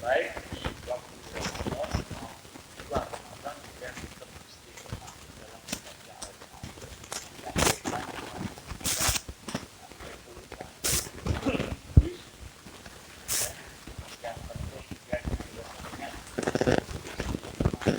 baik di waktu Ramadan maupun di luar Ramadan dia tetap istiqomah dalam membaca Al-Quran. Yang penting dia biasanya makanya kalau kita belum bisa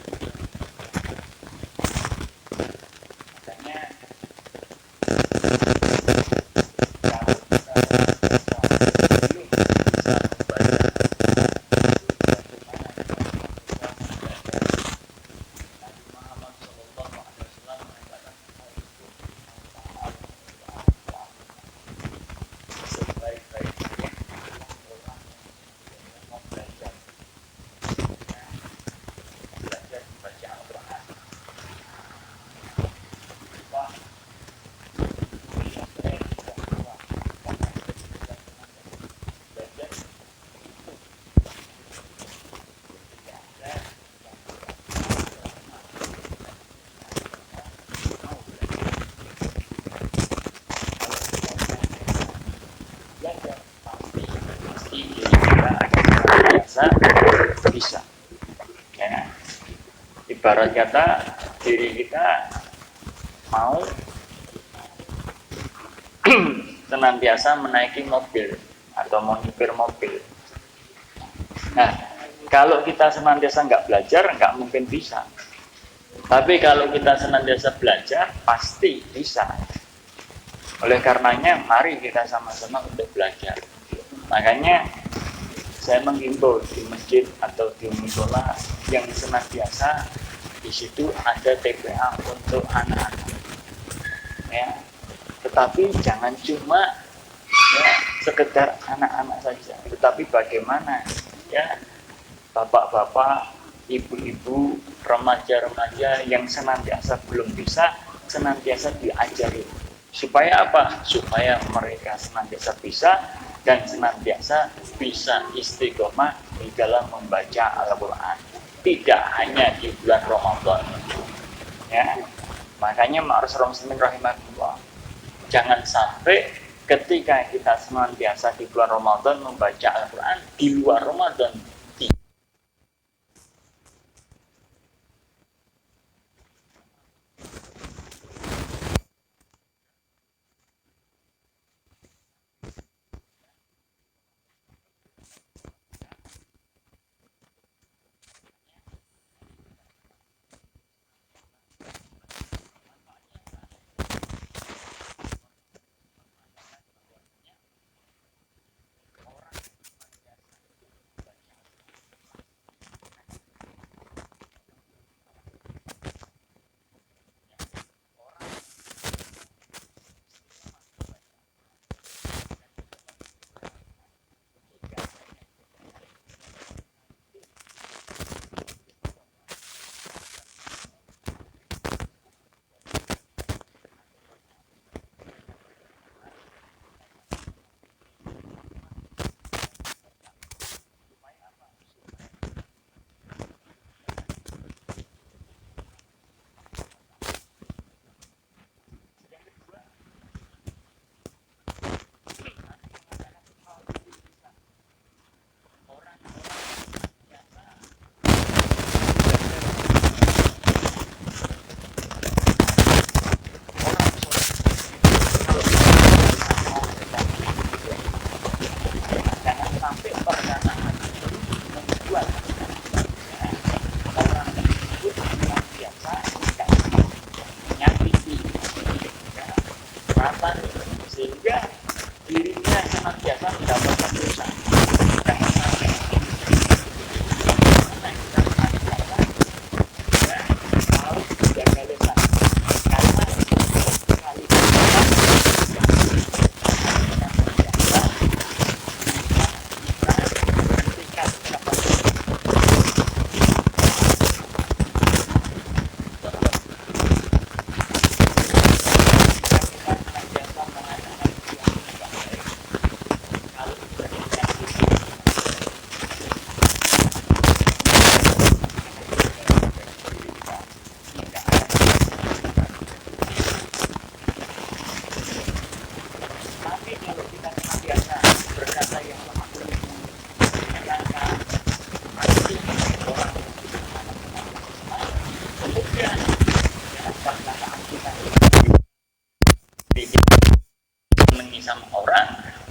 membaca pasti diri kita akan biasa bisa ya. Ibarat kata diri kita mau senantiasa menaiki mobil atau mau nyupir mobil. Nah, kalau kita senantiasa nggak belajar, nggak mungkin bisa. Tapi kalau kita senantiasa belajar, pasti bisa. Oleh karenanya, mari kita sama-sama untuk belajar. Makanya saya menghimbau di masjid atau di musola yang senantiasa di situ ada TPA untuk anak-anak. Ya, tetapi jangan cuma ya sekedar anak-anak saja, tetapi bagaimana ya bapak-bapak, ibu-ibu, remaja-remaja yang senantiasa belum bisa, senantiasa diajari. Supaya apa? Supaya mereka senantiasa bisa dan senantiasa bisa istiqomah di dalam membaca Al-Quran. Tidak hanya di bulan Ramadan. Ya, makanya ma'asyiral muslimin rahimahullah, jangan sampai ketika kita senantiasa di bulan Ramadan membaca Al-Quran, di luar Ramadan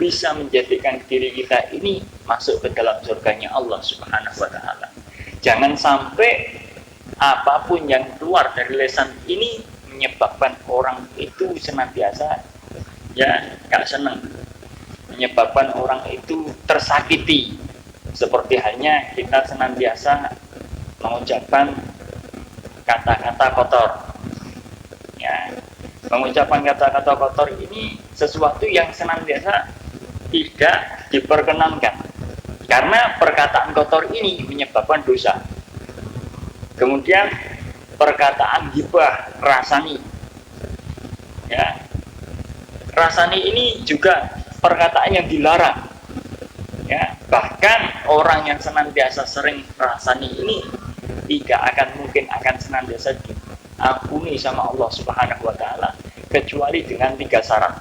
bisa menjadikan diri kita ini masuk ke dalam surganya Allah Subhanahu wa taala. Jangan sampai apapun yang keluar dari lisan ini menyebabkan orang itu senantiasa gak senang, menyebabkan orang itu tersakiti, seperti halnya kita senantiasa mengucapkan kata-kata kotor. Mengucapkan kata-kata kotor ini sesuatu yang senantiasa tidak diperkenankan, karena perkataan kotor ini menyebabkan dosa. Kemudian perkataan ghibah, rasani, rasani ini juga perkataan yang dilarang. Bahkan orang yang senantiasa sering rasani ini tidak akan mungkin akan senantiasa diampuni sama Allah Subhanahu wa taala kecuali dengan 3 syarat.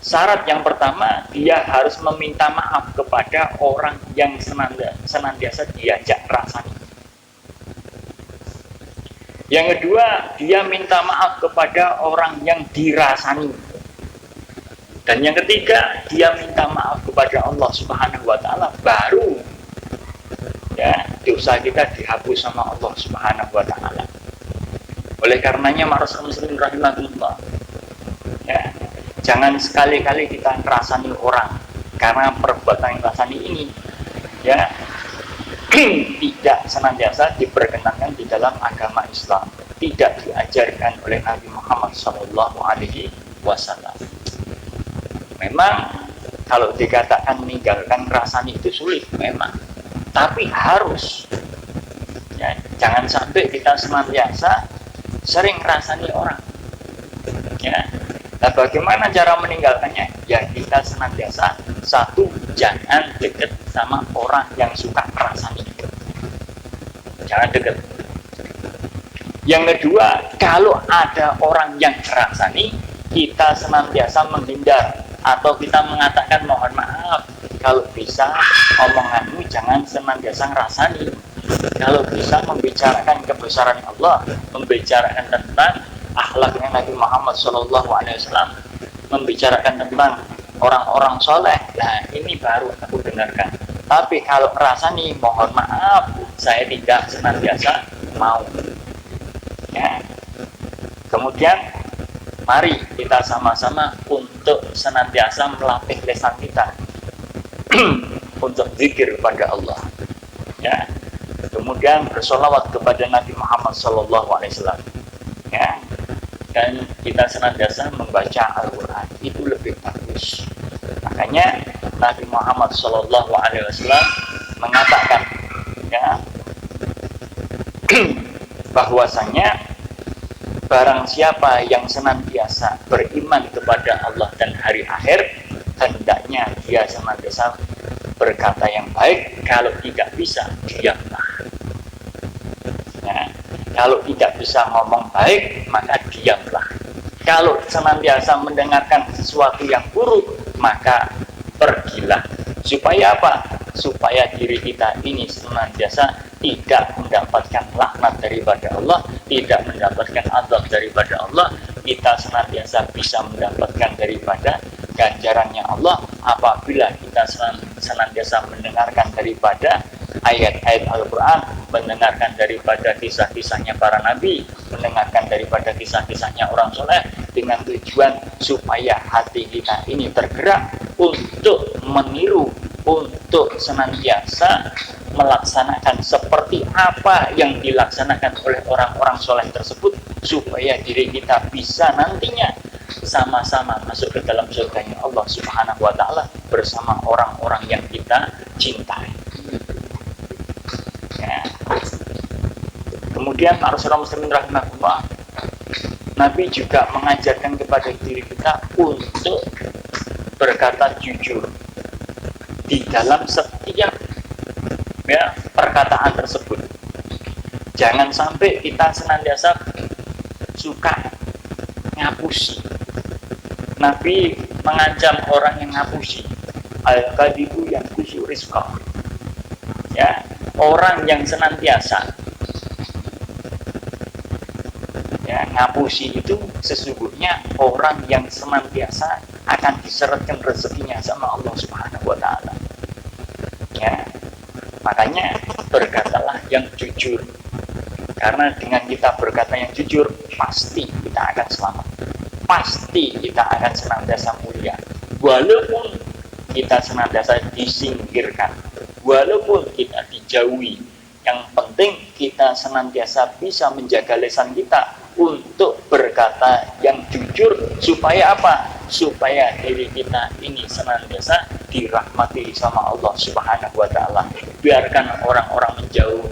Syarat yang pertama, dia harus meminta maaf kepada orang yang senantiasa diajak rasani. Yang kedua, dia minta maaf kepada orang yang dirasani. Dan yang ketiga, dia minta maaf kepada Allah Subhanahu wa taala, baru dosa kita dihapus sama Allah Subhanahu wa taala. Oleh karenanya ma'asyiral muslimin rahimakumullah, jangan sekali-kali kita ngerasani orang, karena perbuatan yang rasani ini tidak senantiasa diperkenankan di dalam agama Islam, tidak diajarkan oleh Nabi Muhammad SAW. Memang kalau dikatakan meninggalkan rasani itu sulit, memang, tapi harus. Jangan sampai kita senantiasa sering rasani orang. Nah, bagaimana cara meninggalkannya? Kita senantiasa, satu, jangan dekat sama orang yang suka rasani. Jangan dekat. Yang kedua, kalau ada orang yang rasani, kita senantiasa menghindar, atau kita mengatakan mohon maaf, kalau bisa omonganmu jangan senantiasa ngerasani. Kalau bisa membicarakan kebesaran Allah, membicarakan tentang akhlaknya Nabi Muhammad SAW, membicarakan tentang orang-orang soleh, nah ini baru aku dengarkan. Tapi kalau rasani, mohon maaf, saya tidak senantiasa mau. Kemudian mari kita sama-sama untuk senantiasa melatih lisan kita untuk zikir kepada Allah. Kemudian bersolawat kepada Nabi Muhammad SAW. Dan kita senantiasa membaca Al-Quran, itu lebih bagus. Makanya Nabi Muhammad SAW mengatakan bahwasanya barang siapa yang senantiasa beriman kepada Allah dan hari akhir, hendaknya dia senantiasa berkata yang baik, kalau tidak bisa diamlah. Kalau tidak bisa ngomong baik, maka diamlah. Kalau senantiasa mendengarkan sesuatu yang buruk, maka pergilah. Supaya apa? Supaya diri kita ini senantiasa tidak mendapatkan laknat daripada Allah, tidak mendapatkan azab daripada Allah. Kita senantiasa bisa mendapatkan daripada ganjarannya Allah apabila kita senantiasa mendengarkan daripada ayat-ayat Al-Quran, mendengarkan daripada kisah-kisahnya para nabi, mendengarkan daripada kisah-kisahnya orang soleh, dengan tujuan supaya hati kita ini tergerak untuk meniru, untuk senantiasa melaksanakan seperti apa yang dilaksanakan oleh orang-orang soleh tersebut, supaya diri kita bisa nantinya sama-sama masuk ke dalam surganya Allah Subhanahu wa taala bersama orang-orang yang kita cintai. Kemudian ma'asyiral muslimin rahimahullah, Nabi juga mengajarkan kepada diri kita untuk berkata jujur di dalam setiap perkataan tersebut. Jangan sampai kita senantiasa suka ngapusi. Nabi mengancam orang yang ngapusi. Al-kadibu yang kusyuk rizqah. Orang yang senantiasa Ya, ngapusi itu sesungguhnya orang yang senantiasa akan diseretkan rezekinya sama Allah Subhanahu wa taala. Ya. Makanya berkatalah yang jujur. Karena dengan kita berkata yang jujur, pasti kita akan selamat. Pasti kita akan senantiasa mulia. Walaupun kita senantiasa disingkirkan, walaupun kita dijauhi, yang penting kita senantiasa bisa menjaga lisan kita untuk berkata yang jujur. Supaya apa? Supaya diri kita ini senantiasa dirahmati sama Allah Subhanahu wa taala. Biarkan orang-orang menjauh,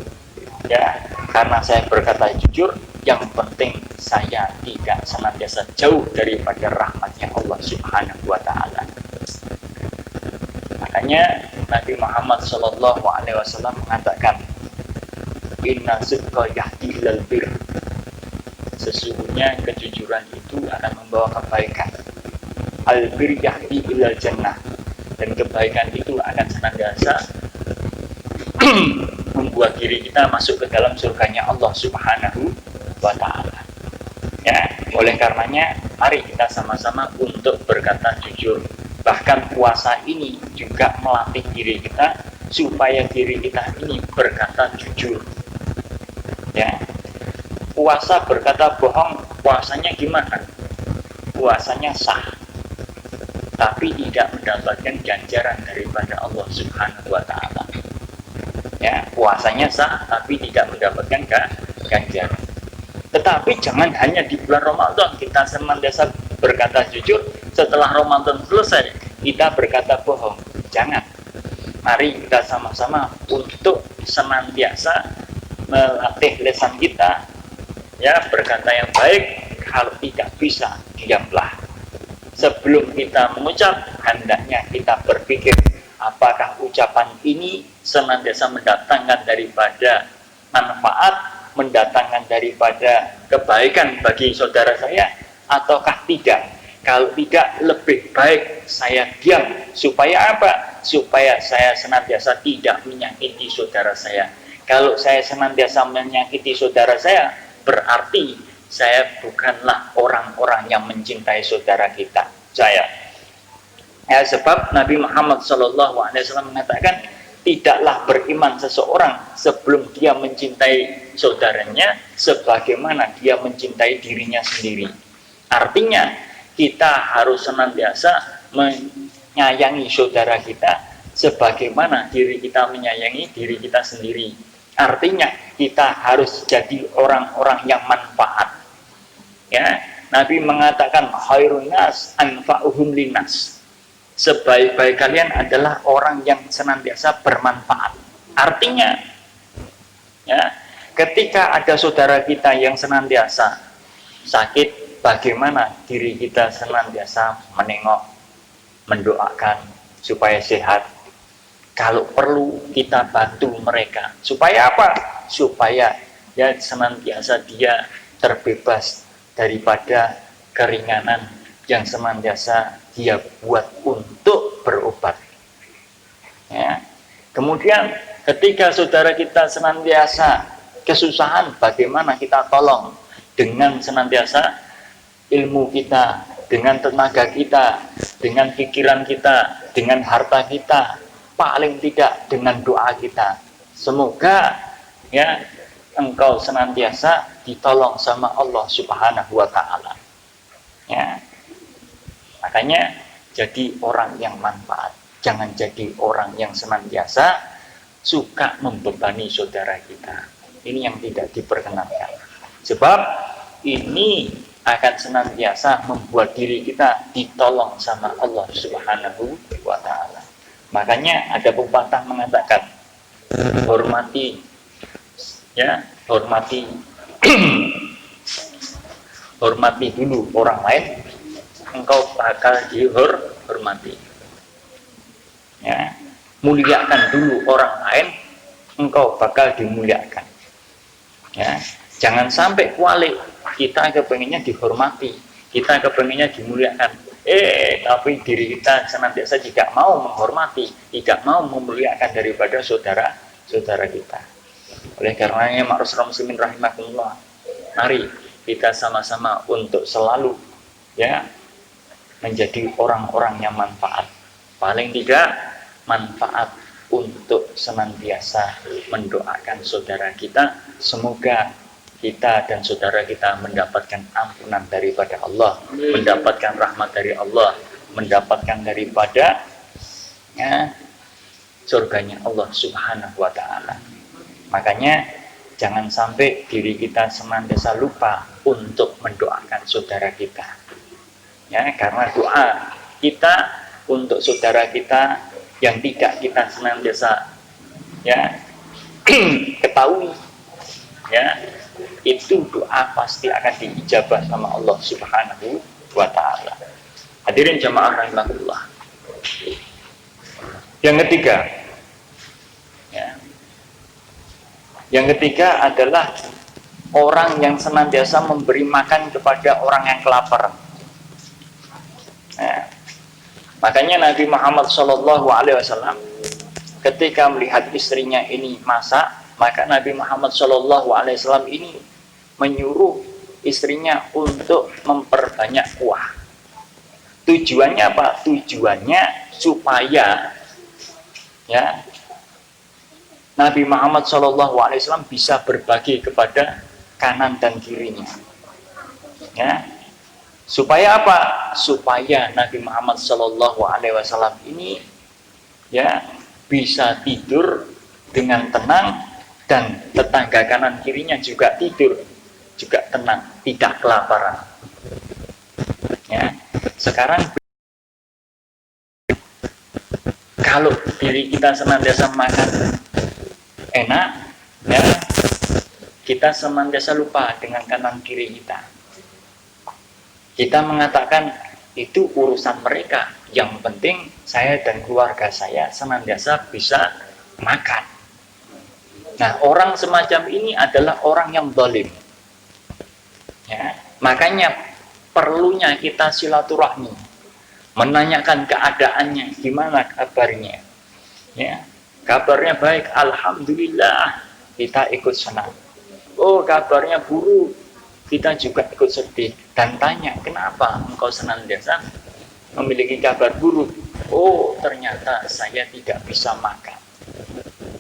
ya, karena saya berkata jujur, yang penting saya tidak senantiasa jauh daripada rahmatnya Allah Subhanahu wa taala. Makanya Nabi Muhammad SAW mengatakan, inna sidqa yahdi ilal bir. Sesungguhnya kejujuran itu akan membawa kebaikan. Al bir yahdi ilal jannah. Dan kebaikan itu akan senantiasa membuat diri kita masuk ke dalam surganya Allah Subhanahu wa taala. Ya, oleh karenanya mari kita sama-sama untuk berkata jujur. Bahkan puasa ini juga melatih diri kita supaya diri kita ini berkata jujur. Ya. Puasa berkata bohong, puasanya gimana? Puasanya sah, tapi tidak mendapatkan ganjaran daripada Allah Subhanahu wa taala. Ya, puasanya sah tapi tidak mendapatkan ganjaran. Tetapi jangan hanya di bulan Ramadan kita senantiasa berkata jujur, setelah Ramadan selesai kita berkata bohong. Jangan. Mari kita sama-sama untuk senantiasa melatih lisan kita, ya, berkata yang baik. Kalau tidak bisa, diamlah. Sebelum kita mengucap, hendaknya kita berpikir apakah ucapan ini senantiasa mendatangkan daripada manfaat, mendatangkan daripada kebaikan bagi saudara saya, ataukah tidak. Kalau tidak, lebih baik saya diam. Supaya apa? Supaya saya senantiasa tidak menyakiti saudara saya. Kalau saya senantiasa menyakiti saudara saya, berarti saya bukanlah orang-orang yang mencintai saudara kita. Saya. Ya, sebab Nabi Muhammad SAW mengatakan, tidaklah beriman seseorang sebelum dia mencintai saudaranya sebagaimana dia mencintai dirinya sendiri. Artinya, kita harus senantiasa menyayangi saudara kita sebagaimana diri kita menyayangi diri kita sendiri. Artinya kita harus jadi orang-orang yang manfaat. Ya, Nabi mengatakan khairun nas anfa'uhum linnas. Sebaik-baik kalian adalah orang yang senantiasa bermanfaat. Artinya, ya, ketika ada saudara kita yang senantiasa sakit, bagaimana diri kita senantiasa menengok, mendoakan supaya sehat. Kalau perlu kita bantu mereka. Supaya apa? Supaya ya senantiasa dia terbebas daripada keringanan yang senantiasa dia buat untuk berobat. Ya. Kemudian ketika saudara kita senantiasa kesusahan, bagaimana kita tolong dengan senantiasa ilmu kita, dengan tenaga kita, dengan pikiran kita, dengan harta kita, paling tidak dengan doa kita. Semoga ya engkau senantiasa ditolong sama Allah Subhanahu wa taala. Ya. Makanya jadi orang yang manfaat. Jangan jadi orang yang senantiasa suka membebani saudara kita. Ini yang tidak diperkenankan. Sebab ini akan senantiasa membuat diri kita ditolong sama Allah Subhanahu wa taala. Makanya ada pepatah mengatakan, hormati, ya, hormati hormati dulu orang lain, engkau bakal dihormati. Ya, muliakan dulu orang lain, engkau bakal dimuliakan. Ya, jangan sampai kualik, kita kepengennya dihormati, kita kepengennya dimuliakan. Tapi diri kita senantiasa tidak mau menghormati, tidak mau memuliakan daripada saudara-saudara kita. Oleh karenanya, ma'asyiral muslimin rahimakumullah, mari kita sama-sama untuk selalu ya menjadi orang-orang yang manfaat. Paling tidak manfaat untuk senantiasa mendoakan saudara kita, semoga kita dan saudara kita mendapatkan ampunan daripada Allah, mendapatkan rahmat dari Allah, mendapatkan daripada ya, surganya Allah Subhanahu wa Ta'ala. Makanya jangan sampai diri kita senantiasa lupa untuk mendoakan saudara kita. Ya, karena doa kita untuk saudara kita yang tidak kita senantiasa ya ketahui, ya itu doa pasti akan diijabah sama Allah Subhanahu wa Ta'ala. Hadirin jamaah rahimakumullah. Yang ketiga, ya, yang ketiga adalah orang yang senantiasa memberi makan kepada orang yang kelaparan. Nah, makanya Nabi Muhammad SAW ketika melihat istrinya ini masak, maka Nabi Muhammad SAW ini menyuruh istrinya untuk memperbanyak kuah. Tujuannya apa? Tujuannya supaya ya Nabi Muhammad SAW bisa berbagi kepada kanan dan kirinya. Ya, supaya apa? Supaya Nabi Muhammad SAW ini ya bisa tidur dengan tenang dan tetangga kanan kirinya juga tidur juga tenang, tidak kelaparan. Ya, sekarang kalau diri kita senantiasa makan enak, ya kita senantiasa lupa dengan kanan kiri kita. Kita mengatakan itu urusan mereka, yang penting saya dan keluarga saya senantiasa bisa makan. Nah, orang semacam ini adalah orang yang zalim. Ya, makanya perlunya kita silaturahmi, menanyakan keadaannya, gimana kabarnya. Ya, kabarnya baik, alhamdulillah, kita ikut senang. Oh, kabarnya buruk, kita juga ikut sedih dan tanya, kenapa engkau senantiasa memiliki kabar buruk? Oh, ternyata saya tidak bisa makan.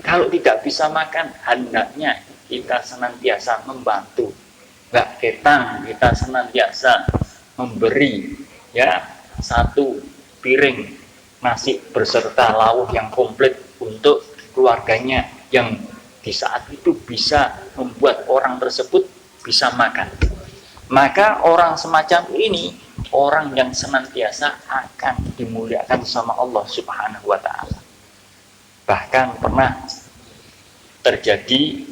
Kalau tidak bisa makan, hendaknya kita senantiasa membantu. Nggak ketang, kita senantiasa memberi ya satu piring nasi beserta lauk yang komplit untuk keluarganya yang di saat itu bisa membuat orang tersebut bisa makan. Maka orang semacam ini orang yang senantiasa akan dimuliakan sama Allah Subhanahu wa Ta'ala. Bahkan pernah terjadi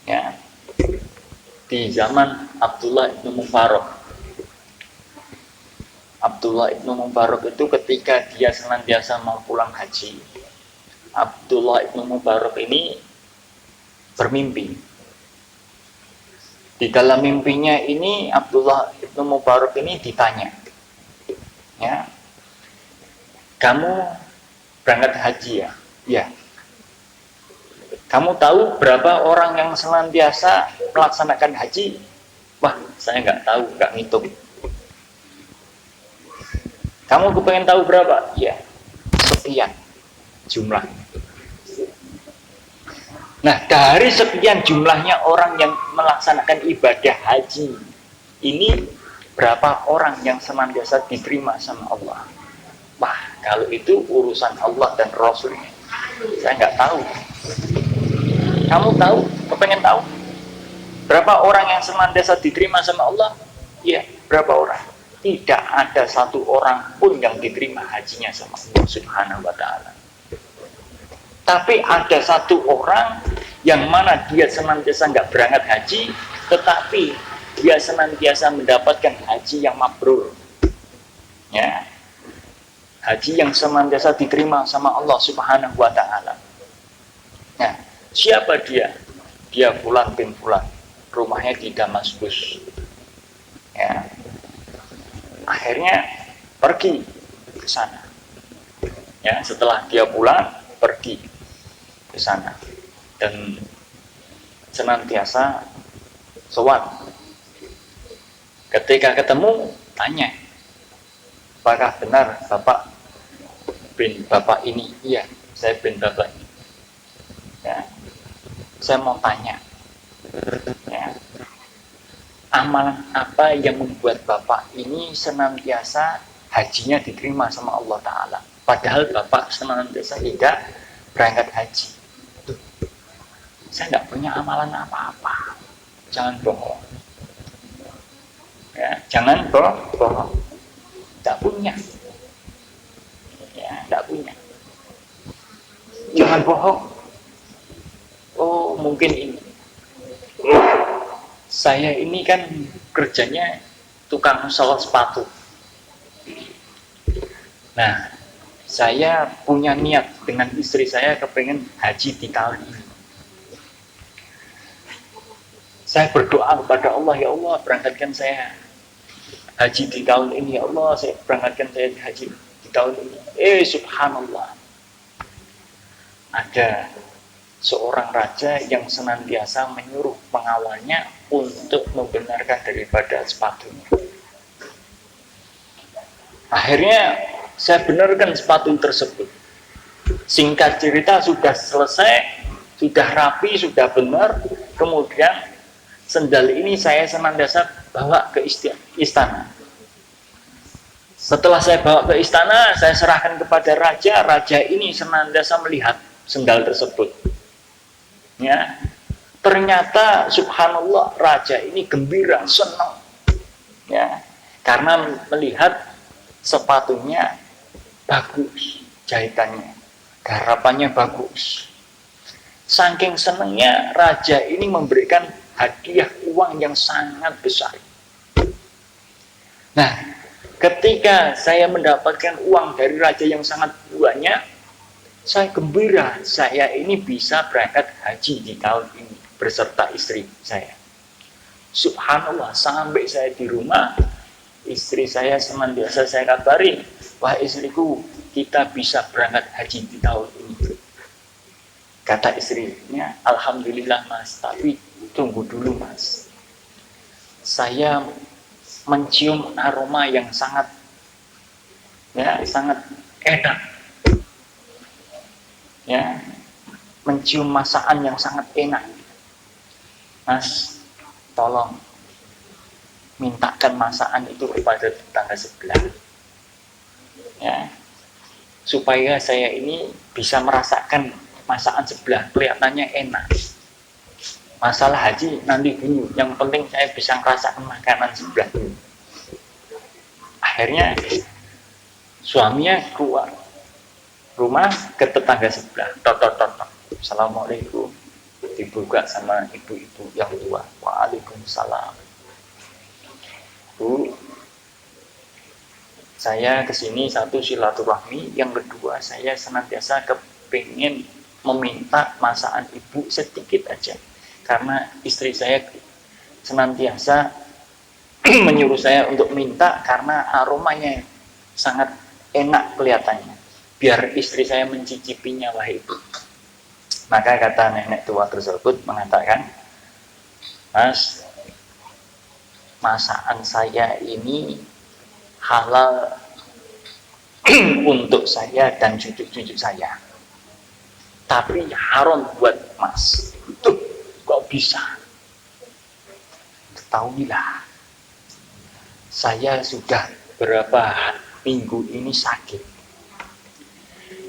ya di zaman Abdullah ibn Mubarak. Abdullah ibn Mubarak itu ketika dia senantiasa mau pulang haji, Abdullah ibn Mubarak ini bermimpi. Di dalam mimpinya ini Abdullah ibn Mubarak ini ditanya, ya, kamu berangkat haji ya? Ya. Kamu tahu berapa orang yang senantiasa melaksanakan haji? Wah, saya nggak tahu, nggak ngitung. Kamu kepengen tahu berapa? Ya, sekian jumlahnya. Nah, dari sekian jumlahnya orang yang melaksanakan ibadah haji ini, berapa orang yang senantiasa diterima sama Allah? Wah, kalau itu urusan Allah dan Rasulnya, saya nggak tahu. Kamu tahu? Kepengen tahu? Berapa orang yang senantiasa diterima sama Allah? Ya, berapa orang? Tidak ada satu orang pun yang diterima hajinya sama Allah Subhanahu wa Ta'ala. Tapi ada satu orang yang mana dia senantiasa nggak berangkat haji, tetapi dia senantiasa mendapatkan haji yang mabrur. Ya, haji yang senantiasa diterima sama Allah Subhanahu wa Ta'ala. Nah, siapa dia? Dia Fulan bin Fulan, rumahnya di Damaskus. Ya, akhirnya pergi ke sana. Ya, setelah dia pulang, pergi ke sana dan senantiasa sholat Ketika ketemu, tanya, apakah benar Bapak bin Bapak ini? Iya, saya bin Bapak ini. Ya, saya mau tanya, ya, amalan apa yang membuat Bapak ini senantiasa hajinya diterima sama Allah Ta'ala? Padahal Bapak senantiasa tidak berangkat haji. Tuh, saya nggak punya amalan apa-apa. Jangan bohong. Ya, jangan bohong. Tidak punya. Ya, tidak punya. Jangan bohong. Oh, mungkin ini. Saya ini kan kerjanya tukang sol sepatu. Nah, saya punya niat dengan istri saya kepengen haji di tahun ini. Saya berdoa kepada Allah, ya Allah berangkatkan saya haji di tahun ini, ya Allah saya berangkatkan saya haji di tahun ini. Subhanallah, ada seorang raja yang senantiasa menyuruh pengawalnya untuk membenarkan daripada sepatunya. Akhirnya saya benarkan sepatu tersebut. Singkat cerita sudah selesai, sudah rapi, sudah benar. Kemudian sendal ini saya senantiasa bawa ke istana. Setelah saya bawa ke istana, saya serahkan kepada raja. Raja ini senantiasa melihat sendal tersebut. Ya, ternyata subhanallah raja ini gembira, senang. Ya, karena melihat sepatunya bagus, jahitannya, garapannya bagus. Saking senangnya raja ini memberikan hadiah uang yang sangat besar. Nah, ketika saya mendapatkan uang dari raja yang sangat banyak, saya gembira, saya ini bisa berangkat haji di tahun ini beserta istri saya. Subhanallah, sampai saya di rumah, istri saya senantiasa saya kabari, wah istriku, kita bisa berangkat haji di tahun ini. Kata istrinya, alhamdulillah mas, tapi tunggu dulu mas. Saya mencium aroma yang sangat enak. Ya, mencium masakan yang sangat enak. Mas, tolong mintakan masakan itu kepada tetangga sebelah. Ya, supaya saya ini bisa merasakan masakan sebelah, kelihatannya enak. Masalah haji nanti dulu, yang penting saya bisa merasakan makanan sebelah dulu. Akhirnya suaminya keluar rumah ke tetangga sebelah, tok. Assalamualaikum, dibuka sama ibu-ibu yang tua. Waalaikumsalam. Bu, saya kesini satu silaturahmi, yang kedua saya senantiasa kepingin meminta masakan ibu sedikit aja, karena istri saya senantiasa menyuruh saya untuk minta karena aromanya sangat enak kelihatannya, biar istri saya mencicipinya wahai ibu. Maka kata nenek tua tersebut mengatakan, mas, masakan saya ini halal untuk saya dan cucu-cucu saya, tapi haram buat mas. Tuh, kok bisa? Ketahuilah, saya sudah berapa minggu ini sakit.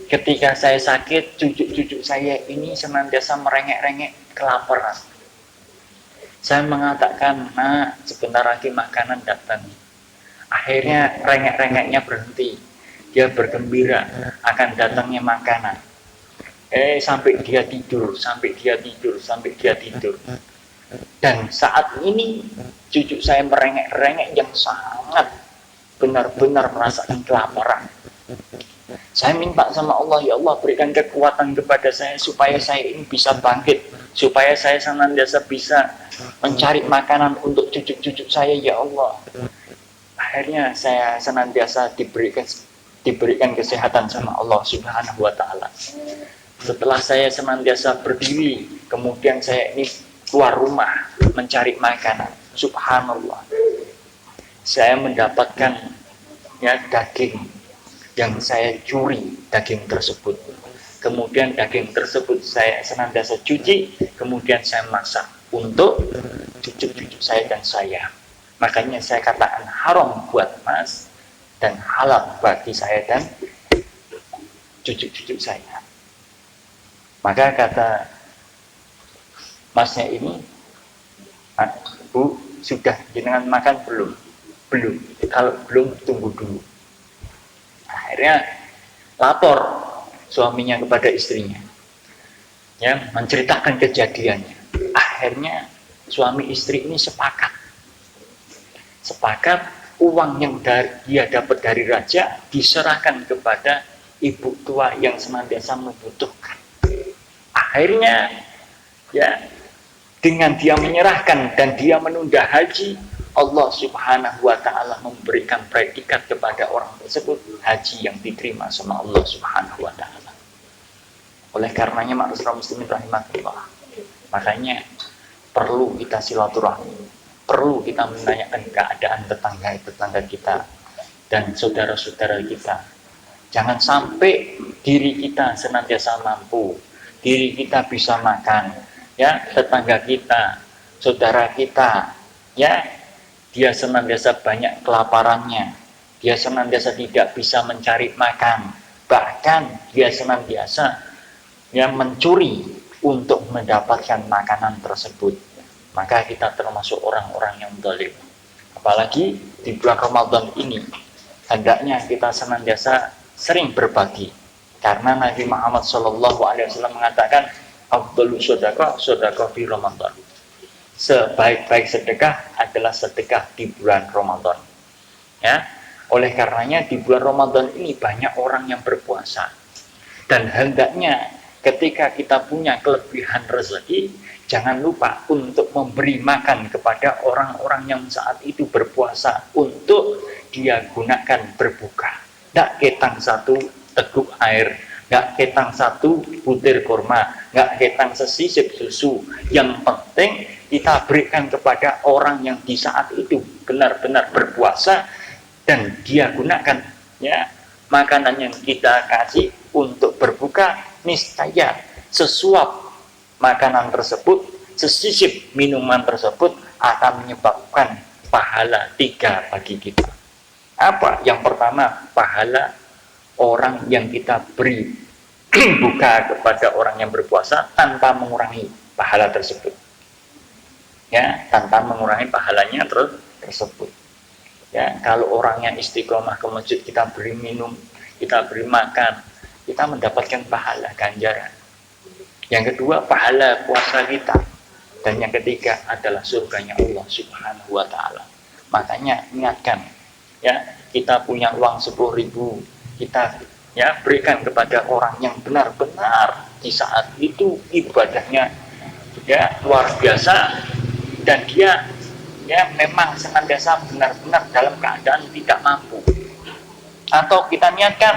Ketika saya sakit, cucu-cucu saya ini senantiasa merengek-rengek kelaparan. Saya mengatakan, nak, sebentar lagi makanan datang. Akhirnya rengek-rengeknya berhenti. Dia bergembira akan datangnya makanan. Sampai dia tidur. Dan saat ini cucu saya merengek-rengek yang sangat benar-benar merasakan kelaparan. Saya minta sama Allah, ya Allah berikan kekuatan kepada saya supaya saya ini bisa bangkit, supaya saya senantiasa bisa mencari makanan untuk cucu-cucu saya, ya Allah. Akhirnya saya senantiasa diberikan kesehatan sama Allah Subhanahu wa Ta'ala. Setelah saya senantiasa berdiri, kemudian saya ini keluar rumah mencari makanan. Subhanallah, saya mendapatkan ya daging yang saya curi, daging tersebut. Kemudian daging tersebut saya senantiasa cuci, kemudian saya masak untuk cucu-cucu saya dan saya. Makanya saya katakan haram buat Mas dan halal bagi saya dan cucu-cucu saya. Maka kata Masnya ini, Bu, sudah jenengan makan belum? Belum. Kalau belum, tunggu dulu. Akhirnya lapor suaminya kepada istrinya, ya, menceritakan kejadiannya. Akhirnya suami istri ini sepakat uang yang dia dapat dari raja diserahkan kepada ibu tua yang senantiasa membutuhkan. Akhirnya ya, dengan dia menyerahkan dan dia menunda haji, Allah Subhanahu wa ta'ala memberikan predikat kepada orang tersebut haji yang diterima sama Allah Subhanahu wa ta'ala. Oleh karenanya ma'asyiral muslimin rahimakumullah, makanya perlu kita silaturahmi, perlu kita menanyakan keadaan tetangga kita dan saudara-saudara kita. Jangan sampai diri kita senantiasa mampu, diri kita bisa makan, ya, tetangga kita, saudara kita, ya, dia senantiasa banyak kelaparannya, dia senantiasa tidak bisa mencari makan, bahkan dia senantiasa ya mencuri untuk mendapatkan makanan tersebut. Maka kita termasuk orang-orang yang zalim. Apalagi di bulan Ramadan ini, hendaknya kita senantiasa sering berbagi. Karena Nabi Muhammad SAW mengatakan, afdhalu sedekah fi Ramadan. Sebaik-baik sedekah adalah sedekah di bulan Ramadan. Ya, oleh karenanya di bulan Ramadan ini banyak orang yang berpuasa. Dan hendaknya ketika kita punya kelebihan rezeki, jangan lupa untuk memberi makan kepada orang-orang yang saat itu berpuasa untuk dia gunakan berbuka. Nggak ketang satu teguk air, nggak ketang satu butir kurma, nggak ketang sesisip susu. Yang penting kita berikan kepada orang yang di saat itu benar-benar berpuasa dan dia gunakan ya makanan yang kita kasih untuk berbuka, niscaya sesuap makanan tersebut, sesisip minuman tersebut akan menyebabkan pahala 3 bagi kita. Apa? Yang pertama, pahala orang yang kita beri buka kepada orang yang berpuasa tanpa mengurangi pahala tersebut. Ya, tanpa mengurangi pahalanya tersebut. Ya, kalau orangnya istiqomah ke masjid, kita beri minum, kita beri makan, kita mendapatkan pahala ganjaran. Yang kedua, pahala puasa kita. Dan yang ketiga adalah surganya Allah Subhanahu wa ta'ala. Makanya ingatkan, ya, kita punya uang 10.000, kita ya berikan kepada orang yang benar-benar di saat itu ibadahnya ya luar biasa dan dia ya memang senantiasa benar-benar dalam keadaan tidak mampu. Atau kita niatkan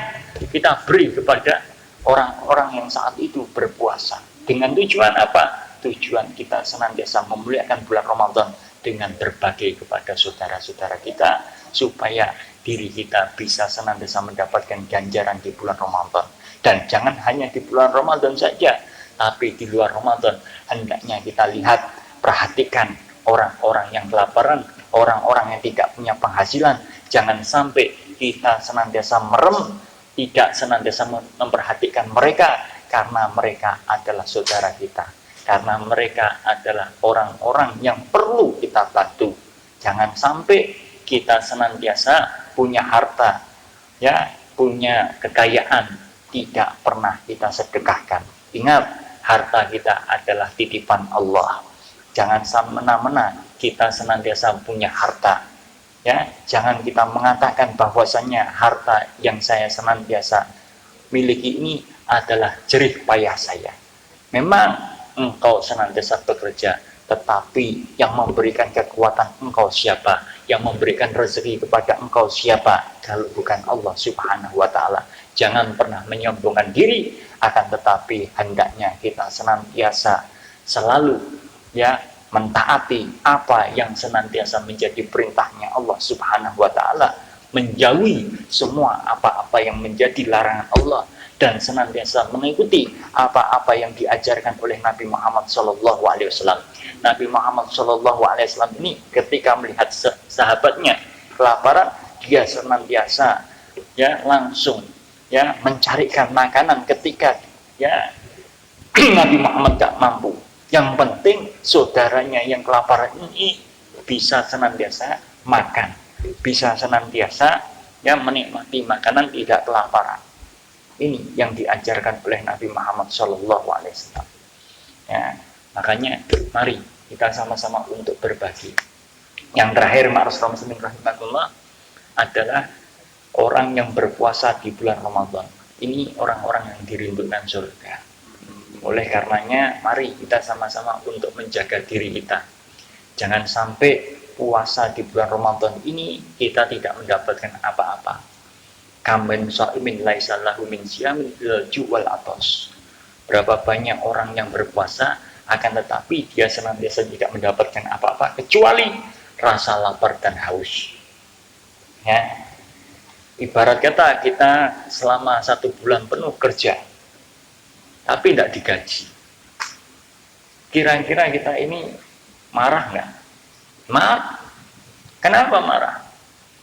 kita beri kepada orang-orang yang saat itu berpuasa. Dengan tujuan apa? Tujuan kita senantiasa memuliakan bulan Ramadan dengan berbagi kepada saudara-saudara kita supaya diri kita bisa senantiasa mendapatkan ganjaran di bulan Ramadan. Dan jangan hanya di bulan Ramadan saja, tapi di luar Ramadan hendaknya kita lihat, perhatikan orang-orang yang kelaparan, orang-orang yang tidak punya penghasilan. Jangan sampai kita senantiasa merem, tidak senantiasa memperhatikan mereka, karena mereka adalah saudara kita, karena mereka adalah orang-orang yang perlu kita bantu. Jangan sampai kita senantiasa punya harta, ya, punya kekayaan, tidak pernah kita sedekahkan. Ingat, harta kita adalah titipan Allah. Jangan semena-mena kita senantiasa punya harta. Ya, jangan kita mengatakan bahwasannya harta yang saya senantiasa miliki ini adalah jerih payah saya. Memang engkau senantiasa bekerja, tetapi yang memberikan kekuatan engkau siapa? Yang memberikan rezeki kepada engkau siapa? Kalau bukan Allah Subhanahu wa ta'ala. Jangan pernah menyombongkan diri, akan tetapi hendaknya kita senantiasa selalu ya mentaati apa yang senantiasa menjadi perintahnya Allah Subhanahu wa taala, menjauhi semua apa-apa yang menjadi larangan Allah, dan senantiasa mengikuti apa-apa yang diajarkan oleh Nabi Muhammad SAW. Nabi Muhammad SAW ini ketika melihat sahabatnya kelaparan, dia senantiasa ya langsung ya mencarikan makanan ketika ya Nabi Muhammad gak mampu. Yang penting saudaranya yang kelaparan ini bisa senantiasa makan, bisa senantiasa ya menikmati makanan, tidak kelaparan. Ini yang diajarkan oleh Nabi Muhammad SAW. Ya, makanya mari kita sama-sama untuk berbagi. Yang terakhir, ma'asyiral muslimin rahimakumullah, adalah orang yang berpuasa di bulan Ramadan. Ini orang-orang yang dirindukan surga. Oleh karenanya, mari kita sama-sama untuk menjaga diri kita. Jangan sampai puasa di bulan Ramadan ini kita tidak mendapatkan apa-apa. Kamen sha'imin laisa lahu min siyamin ju'wal atos. Berapa banyak orang yang berpuasa, akan tetapi dia senantiasa tidak mendapatkan apa-apa kecuali rasa lapar dan haus. Ya. Ibarat kata kita selama 1 bulan penuh kerja, tapi tidak digaji. Kira-kira kita ini marah nggak? Marah. Kenapa marah?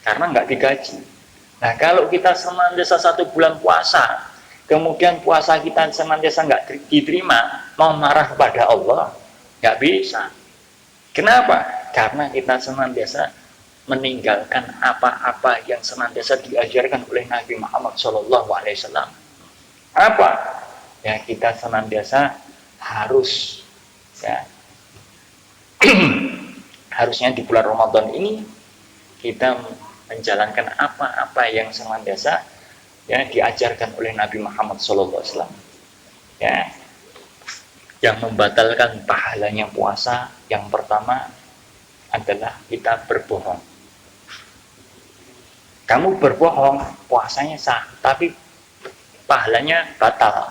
Karena nggak digaji. Nah, kalau kita senantiasa 1 bulan puasa, kemudian puasa kita senantiasa nggak diterima, mau marah kepada Allah? Nggak bisa. Kenapa? Karena kita senantiasa meninggalkan apa-apa yang senantiasa diajarkan oleh Nabi Muhammad SAW. Apa? Ya, kita senantiasa harus ya harusnya di bulan Ramadan ini kita menjalankan apa-apa yang senantiasa ya diajarkan oleh Nabi Muhammad SAW. Ya, yang membatalkan pahalanya puasa yang pertama adalah kita berbohong. Kamu berbohong, puasanya sah, tapi pahalanya batal.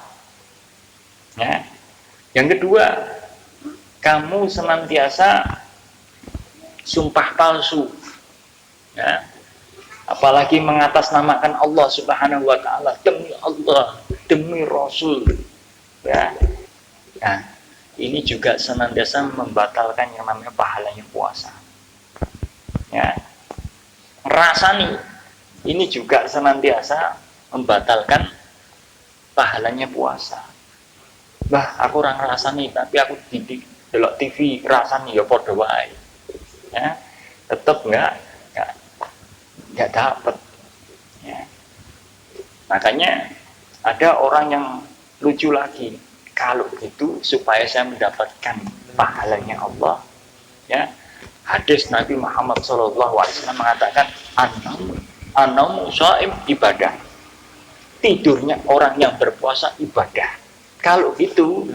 Ya. Yang kedua, kamu senantiasa sumpah palsu. Ya. Apalagi mengatasnamakan Allah Subhanahu wa taala, demi Allah, demi Rasul. Ya. Nah, ini juga senantiasa membatalkan yang namanya pahalanya puasa. Ya. Rasani, ini juga senantiasa membatalkan pahalanya puasa. Bah, aku orang rasani, tapi aku delok TV rasani ya padha wae. Ya, tetap enggak dapat. Ya. Makanya ada orang yang lucu lagi. Kalau gitu supaya saya mendapatkan pahalanya Allah, ya. Hadis Nabi Muhammad SAW mengatakan an-naumu shaim ibadah. Tidurnya orang yang berpuasa ibadah. Kalau gitu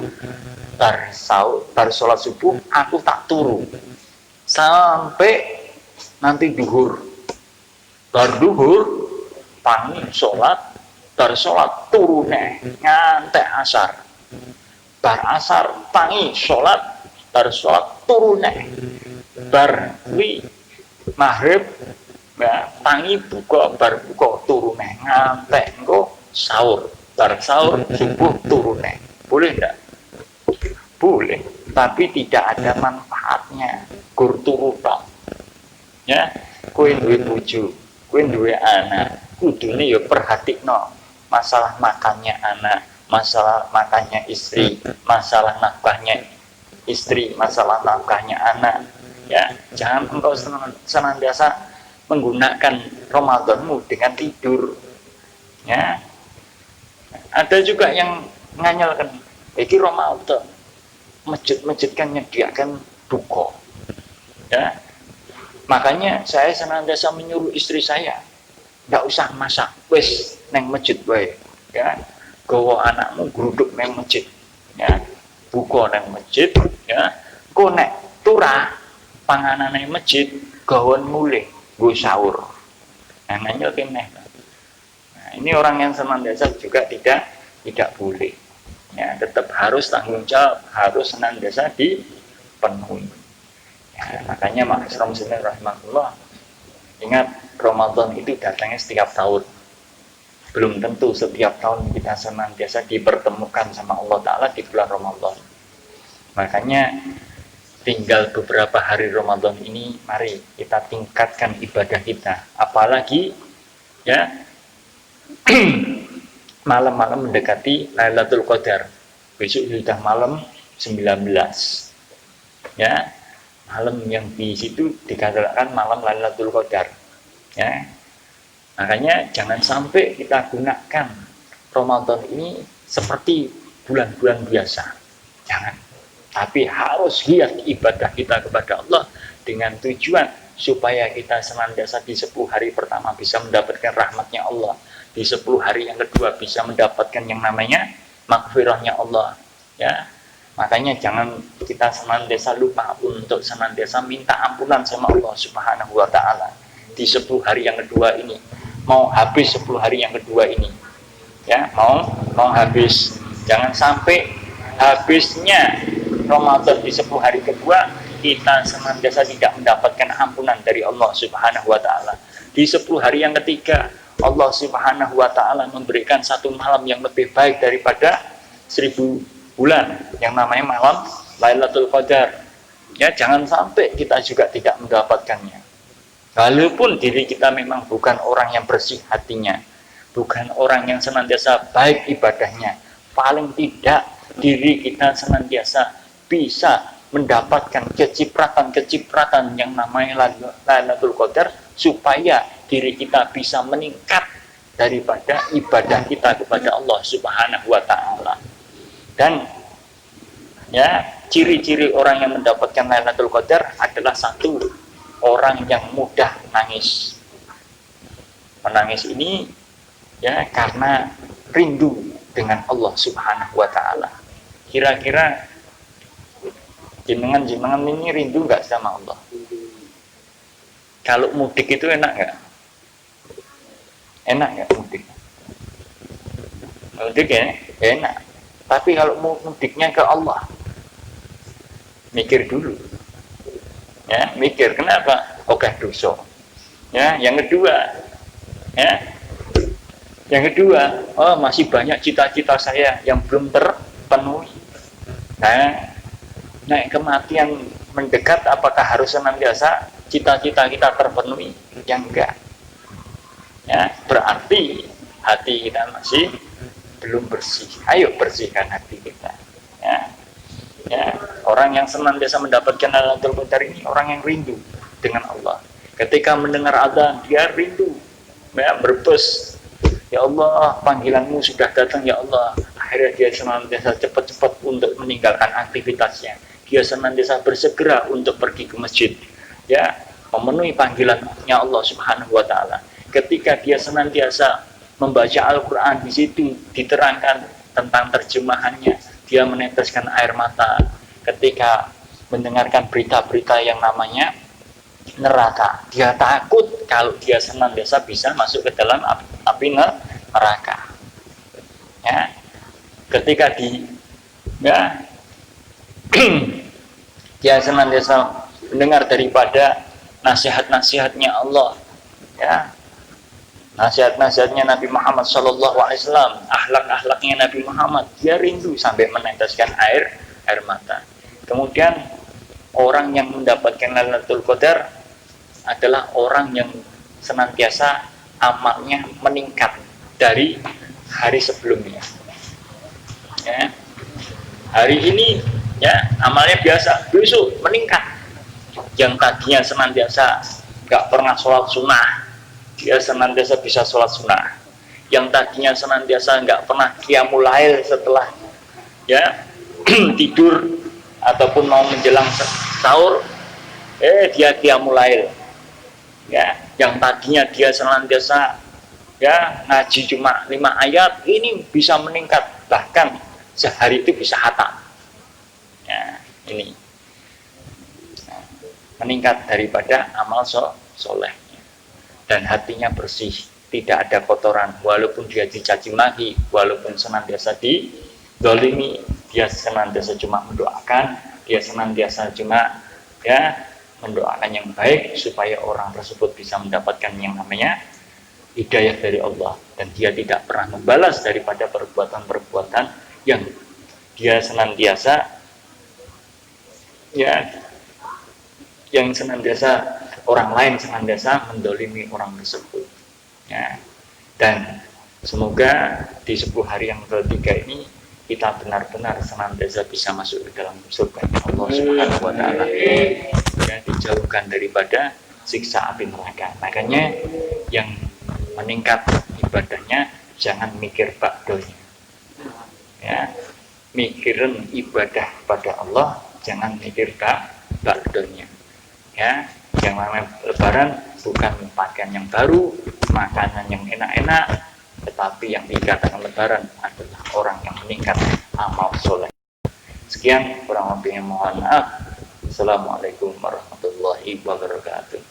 bar sholat subuh aku tak turu sampai nanti duhur. Bar duhur tangi sholat, bar sholat turu neh ngantek asar. Bar asar tangi sholat, bar sholat turu neh. Bar wi maghrib ya tangi buka, bar buka turu neh ngantek engko sahur. Bar sahur subuh turun. Boleh enggak? Boleh, tapi tidak ada manfaatnya. Gur turu tok. Ya, kowe duwe bojo, kowe duwe anak, kudune ya perhatikno masalah makannya anak, masalah makannya istri, masalah nafkahnya istri, masalah nafkahnya anak. Ya, jangan engkau senantiasa menggunakan Ramadanmu dengan tidur. Ya. Ada juga yang nganyelkan, iki Ramadan, masjid-masjid kan menyediakan buka. Ya. Makanya saya senantiasa menyuruh istri saya, nggak usah masak, wis neng masjid wae. Ya. Gawa anakmu gruduk neng masjid. Ya. Buka neng masjid, ya. Ko nek turah panganan neng masjid, gawon mulih nggo sahur. Nah, nganyel keneh. Ini orang yang senantiasa juga tidak boleh. Ya, tetap harus tanggung jawab, harus senantiasa dipenuhi. Makanya Ma'asyiral muslimin rahimahullah, ingat Ramadan itu datangnya setiap tahun. Belum tentu setiap tahun kita senantiasa dipertemukan sama Allah Ta'ala di bulan Ramadan. Makanya tinggal beberapa hari Ramadan ini, mari kita tingkatkan ibadah kita. Apalagi ya malam-malam mendekati Lailatul Qadar. Besok sudah malam 19. Ya, malam yang di situ dikatakan malam Lailatul Qadar. Ya. Makanya jangan sampai kita gunakan Ramadan ini seperti bulan-bulan biasa. Jangan. Tapi harus giat ibadah kita kepada Allah dengan tujuan supaya kita senantiasa di 10 hari pertama bisa mendapatkan rahmatnya Allah. Di 10 hari yang kedua bisa mendapatkan yang namanya maghfirahnya Allah. Ya. Makanya jangan kita senantiasa lupa untuk senantiasa minta ampunan sama Allah Subhanahu wa Ta'ala di 10 hari yang kedua ini. Mau habis 10 hari yang kedua ini, ya, mau habis. Jangan sampai habisnya Ramadan di 10 hari kedua kita senantiasa tidak mendapatkan ampunan dari Allah Subhanahu wa Ta'ala. Di 10 hari yang ketiga Allah Subhanahu wa Ta'ala memberikan satu malam yang lebih baik daripada 1000 bulan, yang namanya malam Lailatul Qadar. Ya, jangan sampai kita juga tidak mendapatkannya. Walaupun diri kita memang bukan orang yang bersih hatinya, bukan orang yang senantiasa baik ibadahnya, paling tidak diri kita senantiasa bisa mendapatkan kecipratan-kecipratan yang namanya Lailatul Qadar, supaya diri kita bisa meningkat daripada ibadah kita kepada Allah Subhanahu wa Ta'ala. Dan ya, ciri-ciri orang yang mendapatkan Lailatul Qadar adalah satu, orang yang mudah nangis. Menangis ini ya karena rindu dengan Allah Subhanahu wa Ta'ala. Kira-kira jenengan ini rindu nggak sama Allah? Kalau mudik itu enak nggak? Enak nggak mudik? Mudik ya enak. Tapi kalau mudiknya ke Allah, mikir dulu. Ya, mikir kenapa? Oke, dosa. Ya, yang kedua, ya, oh masih banyak cita-cita saya yang belum terpenuhi. Nah, kematian mendekat, apakah harus senantiasa cita-cita kita terpenuhi? Ya enggak. Ya, berarti hati kita masih belum bersih. Ayo bersihkan hati kita. Ya. Ya, orang yang senantiasa mendapatkan Lailatul Qadar ini orang yang rindu dengan Allah. Ketika mendengar azan dia rindu, ya, berbes. Ya Allah, panggilanmu sudah datang ya Allah. Akhirnya dia senantiasa cepat-cepat untuk meninggalkan aktivitasnya. Dia senantiasa bersegera untuk pergi ke masjid. Ya, memenuhi panggilannya Allah Subhanahu wa Ta'ala. Ketika dia senantiasa membaca Al-Qur'an, di situ diterangkan tentang terjemahannya, dia meneteskan air mata ketika mendengarkan berita-berita yang namanya neraka. Dia takut kalau dia senantiasa bisa masuk ke dalam api neraka. Ya, ketika dia senantiasa mendengar daripada nasihat-nasihatnya Allah, ya, nasihat-nasihatnya Nabi Muhammad SAW, akhlak-akhlaknya Nabi Muhammad, dia rindu sampai meneteskan air mata. Kemudian orang yang mendapatkan Lailatul Qadar adalah orang yang senantiasa amalnya meningkat dari hari sebelumnya. Ya. Hari ini ya amalnya biasa, besok meningkat. Yang tadinya senantiasa nggak pernah sholat sunnah, dia senantiasa bisa sholat sunnah. Yang tadinya senantiasa nggak pernah qiyamul lail setelah ya tidur ataupun mau menjelang sahur, dia qiyamul lail. Ya, yang tadinya dia senantiasa ya ngaji cuma 5 ayat, ini bisa meningkat, bahkan sehari itu bisa khatam. Ya, ini meningkat daripada amal soleh. Dan hatinya bersih, tidak ada kotoran, walaupun dia dicaci maki, walaupun senantiasa dizalimi, dia senantiasa cuma mendoakan, dia senantiasa cuma ya mendoakan yang baik supaya orang tersebut bisa mendapatkan yang namanya hidayah dari Allah, dan dia tidak pernah membalas daripada perbuatan-perbuatan yang dia senantiasa orang lain senantiasa mendolimi orang tersebut ya. Dan semoga di 10 hari yang ketiga ini kita benar-benar senantiasa bisa masuk ke dalam surga Allah Subhanahu wa taala, ya, dijauhkan daripada siksa api neraka. Makanya yang meningkat ibadahnya jangan mikir bakdonya, ya, mikirin ibadah pada Allah, jangan mikir bakdonya, ya. Yang namanya lebaran bukan pakaian yang baru, makanan yang enak-enak, tetapi yang dikatakan lebaran adalah orang yang meningkat amal soleh. Sekian, kurang lebihnya mohon maaf. Assalamualaikum warahmatullahi wabarakatuh.